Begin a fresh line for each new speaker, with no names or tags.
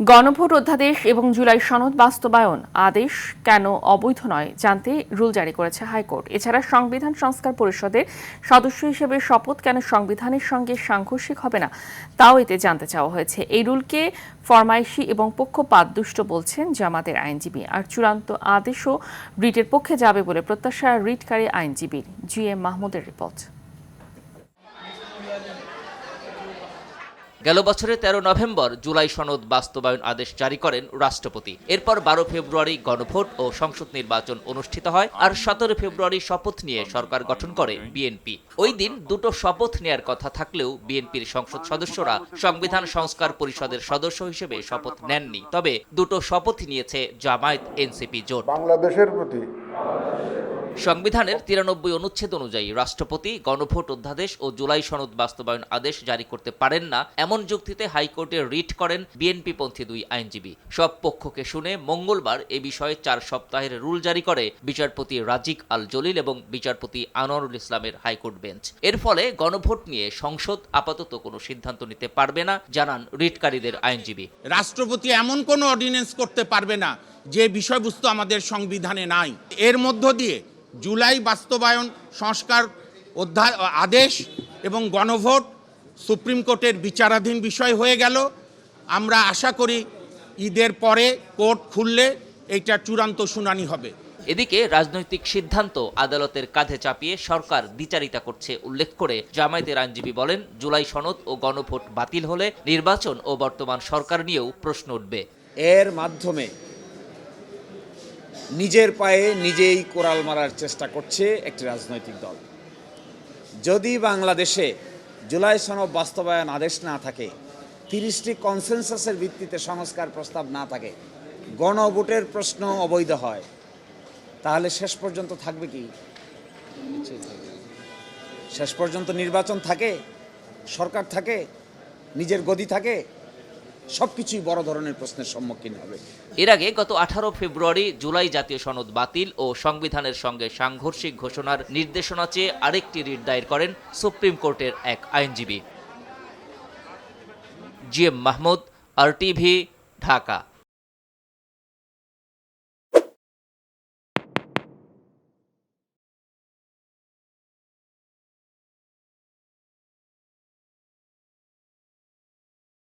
গণভোট অধ্যাদেশ এবং জুলাই সনদ বাস্তবায়ন আদেশ কেন অবৈধ নয় জানতে রুল জারি করেছে হাইকোর্ট। এছাড়া সংবিধান সংস্কার পরিষদের সদস্য হিসেবে শপথ কেন সংবিধানের সঙ্গে সাংঘর্ষিক হবে না তাও এতে জানতে চাওয়া হয়েছে। এই রুলকে ফরমাইশি এবং পক্ষপাতদুষ্ট বলছেন জামাতের আইনজীবী। আর চূড়ান্ত আদেশও রিটের পক্ষে যাবে বলে প্রত্যাশা রিটকারী আইনজীবীর। GM মাহমুদের রিপোর্ট।
গেল বছরের 13 নভেম্বর জুলাই সনদ বাস্তবায়ন আদেশ জারি করেন রাষ্ট্রপতি। এরপর 12 ফেব্রুয়ারি গণভোট ও সংসদ নির্বাচন অনুষ্ঠিত হয়। আর 17 ফেব্রুয়ারি শপথ নিয়ে সরকার গঠন করে বিএনপি। ওই দিন দুটো শপথ নেয়ার কথা থাকলেও বিএনপির সংসদ সদস্যরা সংবিধান সংস্কার পরিষদের সদস্য হিসেবে শপথ নেননি। তবে দুটো শপথ নিয়েছে জামায়াত এনসিপি জোট।
বাংলাদেশের প্রতি
সংবিধানের 93 অনুচ্ছেদ অনুযায়ী রাষ্ট্রপতি গণভোট অধ্যাদেশ ও জুলাই সনদ বাস্তবায়ন আদেশ জারি করতে পারেন না, এমন যুক্তিতে হাইকোর্টে রিট করেন বিএনপিপন্থী দুই আইনজীবী। সব পক্ষকে শুনে মঙ্গলবার এ বিষয়ে 4 সপ্তাহের রুল জারি করে বিচারপতি রাজিক আল জলিল এবং বিচারপতি আনোয়ারুল ইসলামের হাইকোর্ট বেঞ্চ। এর ফলে গণভোট নিয়ে সংসদ আপাতত কোনো সিদ্ধান্ত নিতে পারবে না, জানান রিটকারীদের আইনজীবী।
রাষ্ট্রপতি এমন কোনো অর্ডিন্যান্স করতে পারবে না যে বিষয়বস্তু আমাদের সংবিধানে নাই। এর মধ্য দিয়ে জুলাই বাস্তবায়ন সংস্কার আদেশ এবং গণভোট সুপ্রিম কোর্টের বিচারাধীন বিষয় হয়ে গেল। আমরা আশা করি ঈদের পরে কোর্ট খুললে এইটা চূড়ান্ত শুনানি হবে।
এদিকে রাজনৈতিক সিদ্ধান্ত আদালতের কাঁধে চাপিয়ে সরকার দ্বিচারিতা করছে উল্লেখ করে জামায়াতের আইনজীবী বলেন, জুলাই সনদ ও গণভোট বাতিল হলে নির্বাচন ও বর্তমান সরকার নিয়েও প্রশ্ন উঠবে।
এর মাধ্যমে নিজের পায়ে নিজেই কোরাল মারার চেষ্টা করছে একটি রাজনৈতিক দল। যদি বাংলাদেশে জুলাই সনদ বাস্তবায়ন আদেশ না থাকে, 30টি কনসেনসাসের ভিত্তিতে সংস্কার প্রস্তাব না থাকে, গণভোটের প্রশ্ন অবৈধ হয়, তাহলে শেষ পর্যন্ত থাকবে কি? শেষ পর্যন্ত নির্বাচন থাকে, সরকার থাকে, নিজের গদি থাকে, সবকিছুই বড় ধরনের প্রশ্নের সম্মুখীন হবে।
এর আগে গত 18 ফেব্রুয়ারি জুলাই জাতীয় সনদ বাতিল ও সংবিধানের সঙ্গে সাংঘর্ষিক ঘোষণার নির্দেশনা চেয়ে আরেকটি রিট দায়ের করেন সুপ্রিম কোর্টের এক আইনজীবী। GM Mahmud, RTV, Dhaka.